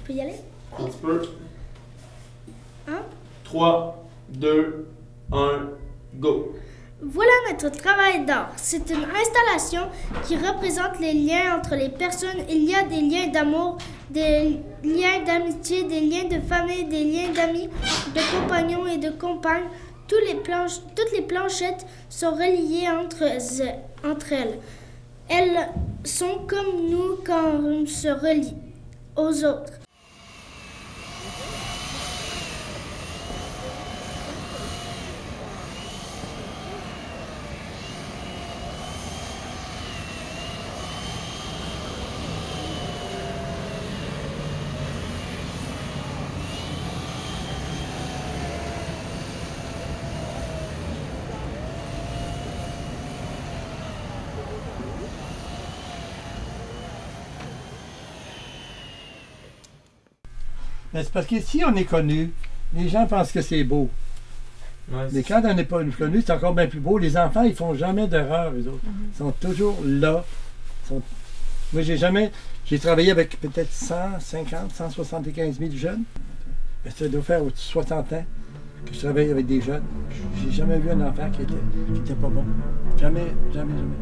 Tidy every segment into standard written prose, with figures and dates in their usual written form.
Je peux y aller? Un petit peu. 3, 2, 1, go! Voilà notre travail d'art. C'est une installation qui représente les liens entre les personnes. Il y a des liens d'amour, des liens d'amitié, des liens de famille, des liens d'amis, de compagnons et de compagnes. Toutes les planchettes sont reliées entre elles. Elles sont comme nous quand on se relie aux autres. Mais c'est parce que si on est connu, les gens pensent que c'est beau. Ouais, Mais quand on n'est pas connu, c'est encore bien plus beau. Les enfants, ils font jamais d'erreur, eux autres. Ils sont toujours là. Moi, j'ai travaillé avec peut-être 150, 175 000 jeunes. Mais ça doit faire 60 ans que je travaille avec des jeunes. J'ai jamais vu un enfant qui était pas bon. Jamais, jamais, jamais.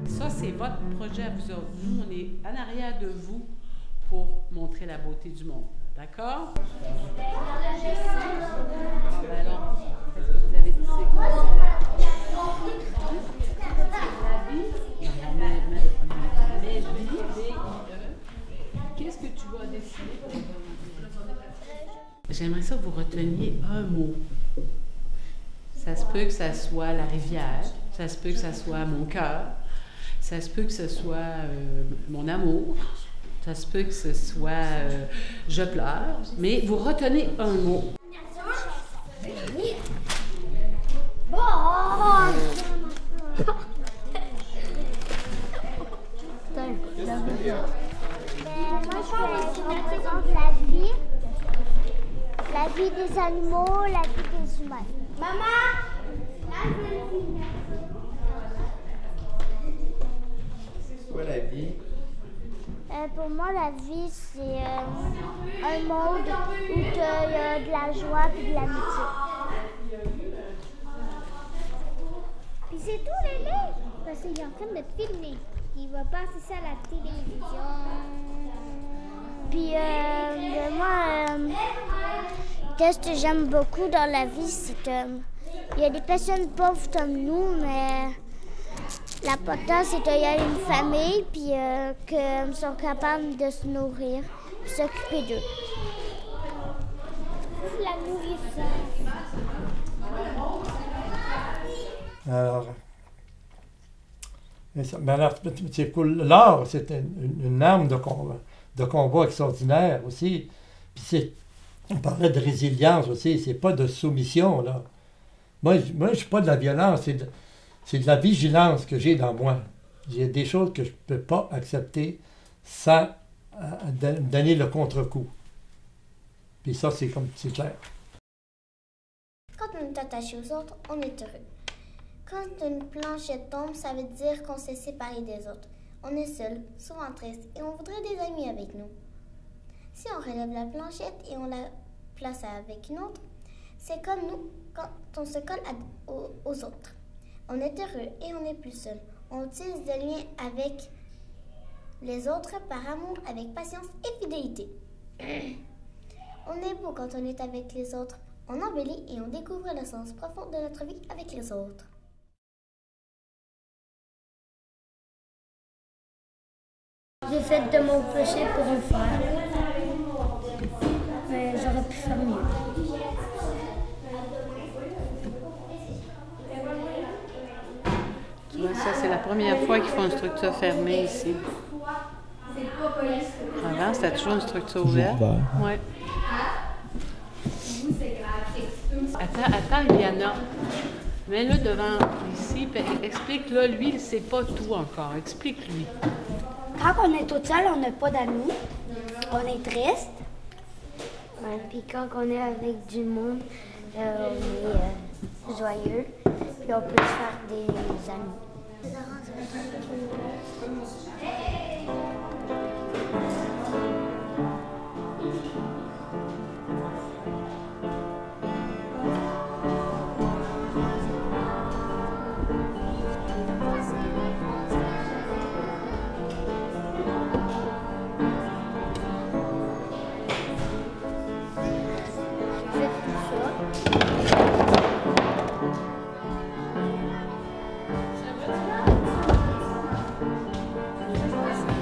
Ça, c'est votre projet à vous autres. Nous, on est en arrière de vous pour montrer la beauté du monde. D'accord? Alors, est-ce que vous avez dit c'est quoi? La vie? Mais vie, qu'est-ce que tu vas dessiner? J'aimerais ça que vous reteniez un mot. Ça se peut que ça soit la rivière, ça se peut que ça soit mon cœur, ça se peut que ce soit mon amour, ça se peut que ce soit je pleure, mais vous retenez un mot. Moi, je représente la vie des animaux, la vie des humains. Maman! C'est quoi la vie? Pour moi, la vie, c'est un monde où il y a de la joie et de l'amitié. Puis c'est tout, Lélé, parce qu'il est en train de filmer. Il va passer ça à la télévision. Puis moi, qu'est-ce que j'aime beaucoup dans la vie, c'est il y a des personnes pauvres comme nous, mais l'important, c'est qu'il y a une famille, puis qu'ils sont capables de se nourrir, de s'occuper d'eux. La nourriture. Alors, c'est cool. L'art, c'est une arme de combat extraordinaire aussi. Puis on parlait de résilience aussi, c'est pas de soumission, là. Moi je suis pas de la violence, c'est de la vigilance que j'ai dans moi. Il y a des choses que je peux pas accepter sans donner le contre-coup. Puis ça, c'est clair. Quand on est attaché aux autres, on est heureux. Quand une planchette tombe, ça veut dire qu'on s'est séparé des autres. On est seul, souvent triste, et on voudrait des amis avec nous. Si on relève la planchette et on la place avec une autre, c'est comme nous quand on se colle aux autres. On est heureux et on n'est plus seul. On utilise des liens avec les autres par amour, avec patience et fidélité. On est beau quand on est avec les autres. On embellit et on découvre le sens profond de notre vie avec les autres. J'ai fait de mon possible pour le faire. Mais j'aurais pu faire mieux. Tu vois, ça, c'est la première fois qu'ils font une structure fermée ici. Avant, c'était toujours une structure ouverte. Oui. Attends, Iliana. Mets-le devant ici, puis explique-le. Lui, il ne sait pas tout encore. Explique-lui. Quand on est tout seul, on n'a pas d'amis. On est triste. Puis quand on est avec du monde, on est joyeux. Puis on peut se faire des amis.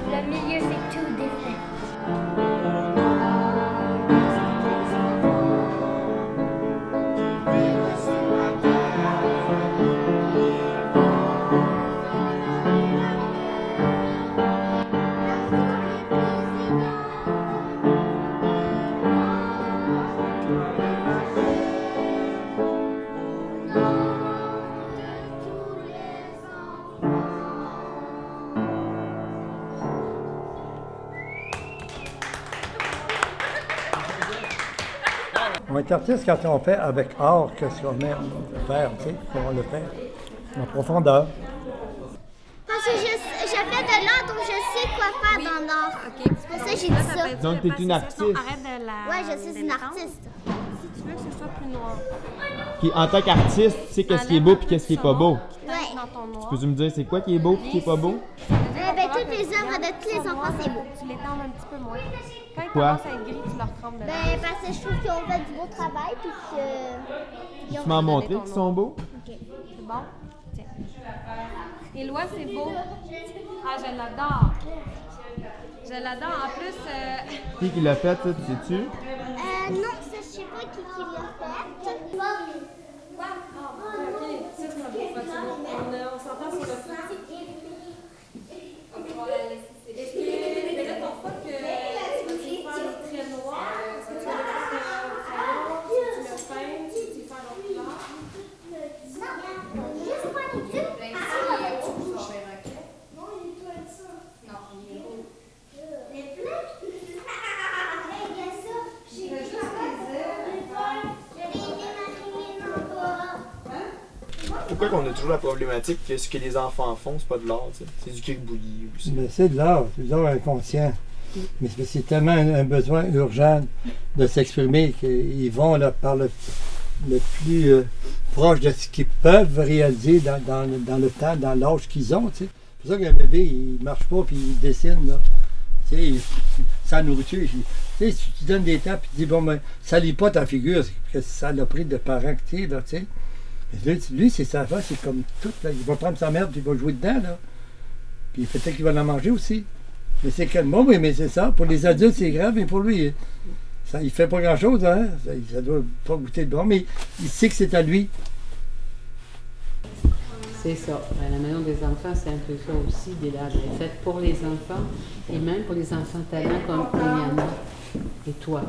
Le milieu, c'est tout défait. On est artiste quand on fait avec art qu'est-ce qu'on met faire, tu sais, comment on le fait en profondeur. Parce que je fais de l'art, donc je sais quoi faire dans l'art. OK. C'est pour ça que j'ai dit ça. Donc, t'es une artiste. Arrête de la... Ouais, je suis une artiste. Si tu veux que ce soit plus noir. Puis en tant qu'artiste, tu sais qu'est-ce qui est beau puis qu'est-ce qui est pas beau. Ouais. Dans ton noir. Peux-tu me dire c'est quoi qui est beau puis qui est pas beau? Ben, toutes les œuvres de tous les enfants, c'est beau. Tu l'étends un petit peu moins. Quand ils Quoi? commencent à être gris, tu leur trempes dedans. Ben, parce que je trouve qu'ils ont fait du beau travail, puis que... Tu m'as montré qu'ils sont beaux? Ok. C'est bon? Tiens. Éloi, c'est beau. Ah, je l'adore. Je l'adore. En plus... Qui l'a fait, ça, tu sais-tu? Non, ça, je sais pas qui l'a fait. OK, ça, c'est bon. On s'entend sur le plan. On va la laisser. Est-ce que là, ton fois que tu vas faire le trait noir, est-ce que tu vas le faire au crayon, tu le peins, tu le faire en couleur? Juste pas les deux. Non, il est toi ça. Non, il est rouge. Les bleus? Il y a ça. J'ai juste Pourquoi qu'on a toujours la problématique que ce que les enfants font, c'est pas de l'art, tu sais? C'est du gribouillis aussi. Mais c'est de l'art, c'est de l'art inconscient. Mais c'est tellement un besoin urgent de s'exprimer qu'ils vont là, par le plus proche de ce qu'ils peuvent réaliser dans le temps, dans l'âge qu'ils ont. Tu sais. C'est pour ça qu'un bébé, il marche pas puis il dessine. Là. Tu sais, sans nourriture. Tu sais, si tu donnes des temps puis tu dis, bon, ben, ça lit pas ta figure, c'est que ça l'a pris de parents que tu es, là, tu sais. Lui, c'est sa face, c'est comme tout. Là. Il va prendre sa merde puis il va jouer dedans. Là. Puis peut-être qu'il va la manger aussi. Mais c'est que moi, oui, mais c'est ça. Pour les adultes, c'est grave, mais pour lui, ça, il fait pas grand-chose. Hein? Ça doit pas goûter de bon, mais il sait que c'est à lui. C'est ça. Ben, la maison des enfants, c'est un peu ça aussi. Des labs est faite pour les enfants et même pour les enfants talents comme Eliana et toi.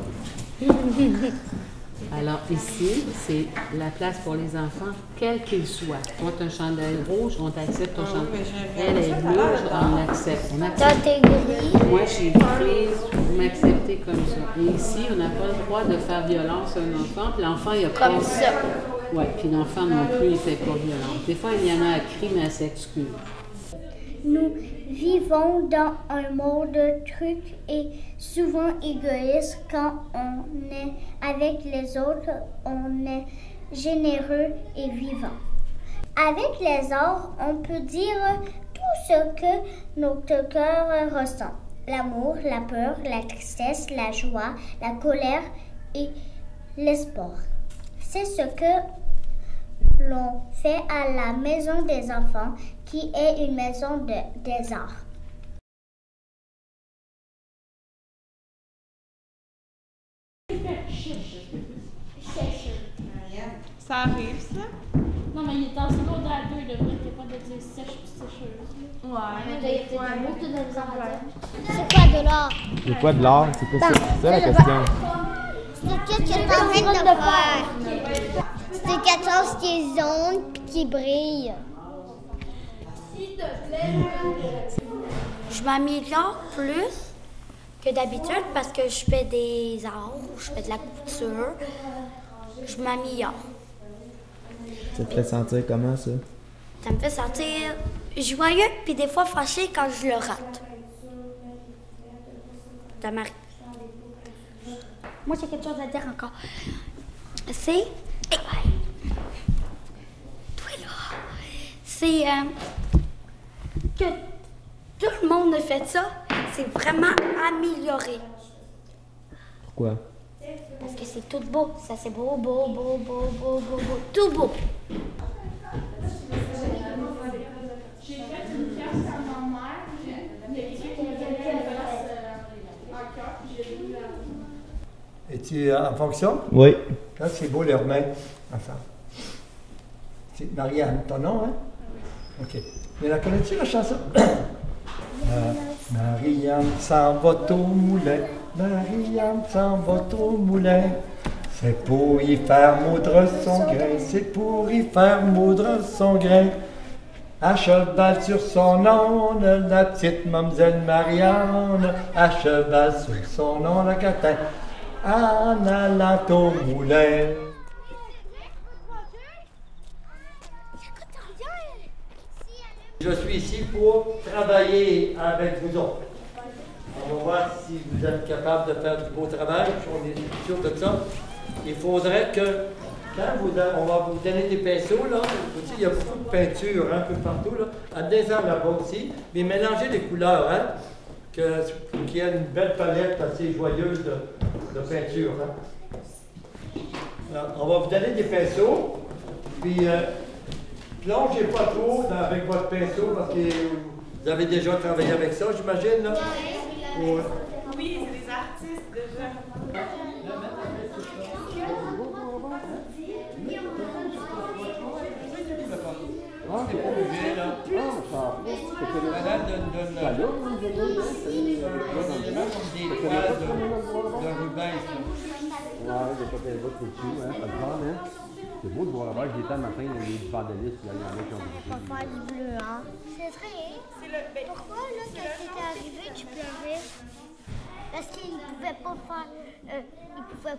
Alors ici, c'est la place pour les enfants, quels qu'ils soient. Toi, tu as un chandail rouge, on t'accepte ton chandail. Elle est bleue, on l'accepte. Toi, t'es gris. Moi, je suis grise, vous m'acceptez comme ça. Et ici, on n'a pas le droit de faire violence à un enfant, puis l'enfant, il a pas... Comme ça. Oui, puis l'enfant non plus, il ne fait pas violence. Des fois, il y en a à crier, mais elle s'excuse. Nous vivons dans un monde truc et souvent égoïste. Quand on est avec les autres, on est généreux et vivant. Avec les arts, on peut dire tout ce que notre cœur ressent. L'amour, la peur, la tristesse, la joie, la colère et les sports. C'est ce que l'on fait à la Maison des enfants, qui est une maison des arts. Ça arrive, ça? Non, mais il est en secondaire 2, il devrait être capable de dire sécheuse. Ouais. C'est quoi de l'art? C'est quoi de l'art? C'est quoi ça la question? C'est qu'est-ce que tu es en train de faire? C'est quelque chose qui est jaune et qui brille. Je m'améliore plus que d'habitude parce que je fais des arts, je fais de la couture. Je m'améliore. Ça te fait sentir comment, ça? Ça me fait sentir joyeux puis des fois fâché quand je le rate. Ça m'arrive. Moi, j'ai quelque chose à dire encore. C'est... Toi, là. C'est que tout le monde a fait ça. C'est vraiment amélioré. Pourquoi? Parce que c'est tout beau. Ça, c'est beau, beau, beau, beau, beau, beau, beau. Tout beau. J'ai fait une pièce à ma mère. Il y a quelqu'un qui m'a donné une pièce en cœur, puis j'ai lu la... Es-tu en fonction? Oui. Quand c'est beau les remettre ensemble. C'est Marianne, ton nom, hein? OK. Mais la connais-tu, la chanson? Marianne s'en va au moulin. Marianne s'en va au moulin. C'est pour y faire moudre son grain. C'est pour y faire moudre son grain. À cheval sur son âne, la petite mademoiselle Marianne. À cheval sur son âne, la catin. En allant au moulin. Je suis ici pour travailler avec vous autres. On va voir si vous êtes capable de faire du beau travail. On est sûr de ça. Il faudrait que, on va vous donner des pinceaux, là, aussi, il y a beaucoup de peinture un peu partout, là, à des ans là-bas aussi, mais mélangez les couleurs, hein, qu'il y ait une belle palette assez joyeuse de peinture. Hein. Alors, on va vous donner des pinceaux, puis plongez pas trop avec votre pinceau parce que vous avez déjà travaillé avec ça, j'imagine, là? Ouais. Oui, c'est des artistes déjà. Ah, c'est pas obligé, là. Madame donne des éléments comme des toiles de ruban, Ouais, j'ai pas fait le vote dessus, hein, pas le prendre, hein. C'est beau de voir là-bas, j'étais un matin, il y a eu du vandalisme, il y en a qui ont On va faire du bleu, hein? C'est vrai. Pourquoi, là, quand c'était arrivé, tu pleurais? Parce qu'ils ne pouvaient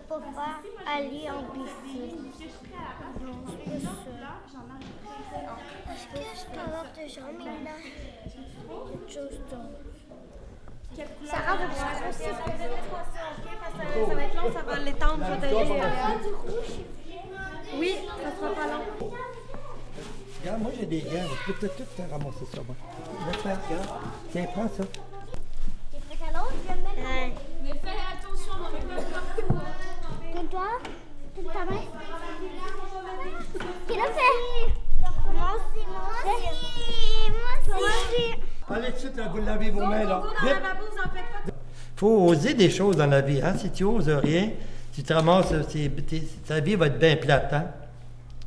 pas faire aller en piscine. Non, c'est pas ça. Est-ce que je peux avoir de jambes maintenant? Quelque chose d'autre. Sarah veut que je aussi. Ça va être long, ça va l'étendre. Du rouge? Oui, ça sera pas long. Regarde, moi j'ai des gants, je peux tout ramasser ça. Moi. Laisse faire, regarde. Tiens, prends ça. T'es prêt à l'autre? Je vais me mettre. Mais fais attention, on va mettre partout. Tourne-toi. Tourne ta main. Qui l'a fait? Moi aussi. Allez tout de suite, là, vous lavez vos mains, là. Dans Vite. la lavabo, vous en faites pas. Faut oser des choses dans la vie, hein. Si tu oses rien, tu te ramasses, ta vie va être bien plate, hein.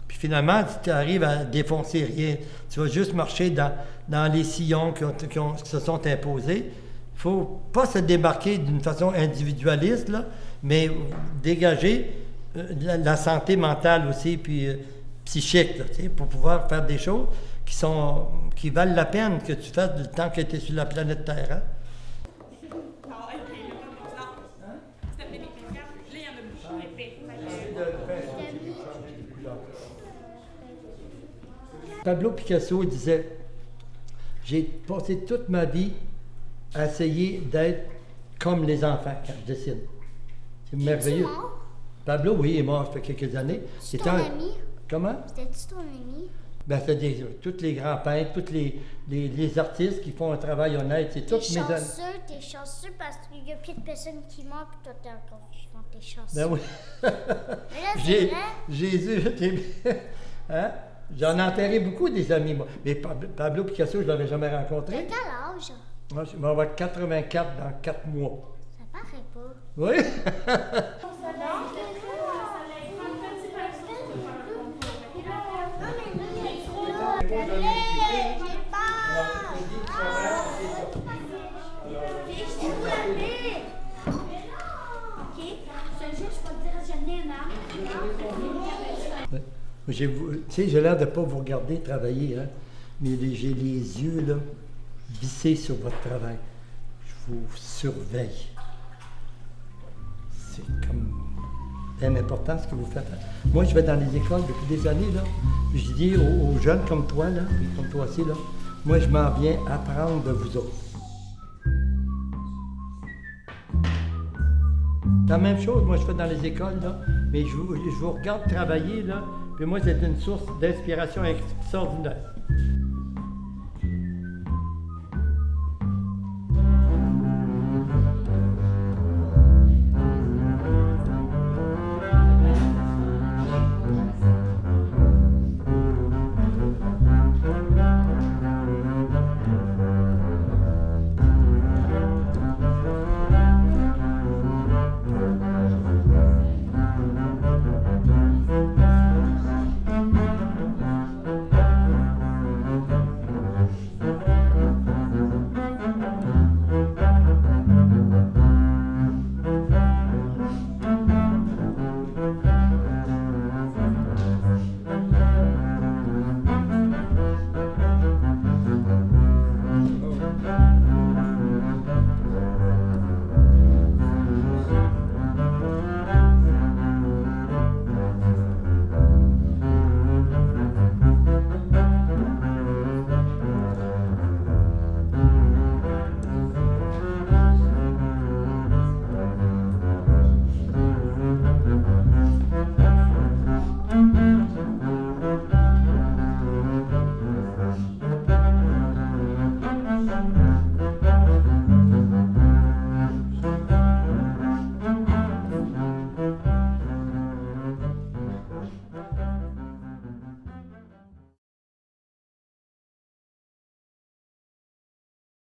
Puis finalement, si tu arrives à défoncer rien, tu vas juste marcher dans les sillons qui se sont imposés. Il ne faut pas se démarquer d'une façon individualiste, là, mais dégager la santé mentale aussi, puis psychique, là, pour pouvoir faire des choses qui valent la peine que tu fasses le temps que tu es sur la planète Terre. Hein? Pablo Picasso disait « J'ai passé toute ma vie à essayer d'être comme les enfants quand je dessine. » C'est merveilleux. Pablo, oui, il est mort il fait quelques années. C'est ton ami? Comment? C'était-tu ton ami? Ben, c'est tous les grands peintres, tous les artistes qui font un travail honnête. C'est tous mes amis. T'es chanceux parce qu'il n'y a plus de personnes qui manquent, toi t'es encore vivant, t'es chanceux. Ben oui. Mais là, c'est J'ai- vrai. Jésus, hein? J'en ai enterré beaucoup des amis, moi. Mais Pablo Picasso, je ne l'avais jamais T'as rencontré. quel âge? Moi, je vais avoir 84 dans 4 mois. Ça paraît pas. Oui? Tu sais, j'ai l'air de ne pas vous regarder travailler, hein? Mais j'ai les yeux là, vissés sur votre travail. Je vous surveille. C'est comme bien important ce que vous faites. Moi, je vais dans les écoles depuis des années, là. Je dis aux jeunes comme toi, là, comme toi aussi, là, moi, je m'en viens apprendre de vous autres. La même chose, moi, je fais dans les écoles, là, mais je vous regarde travailler, là, puis moi, c'est une source d'inspiration extraordinaire.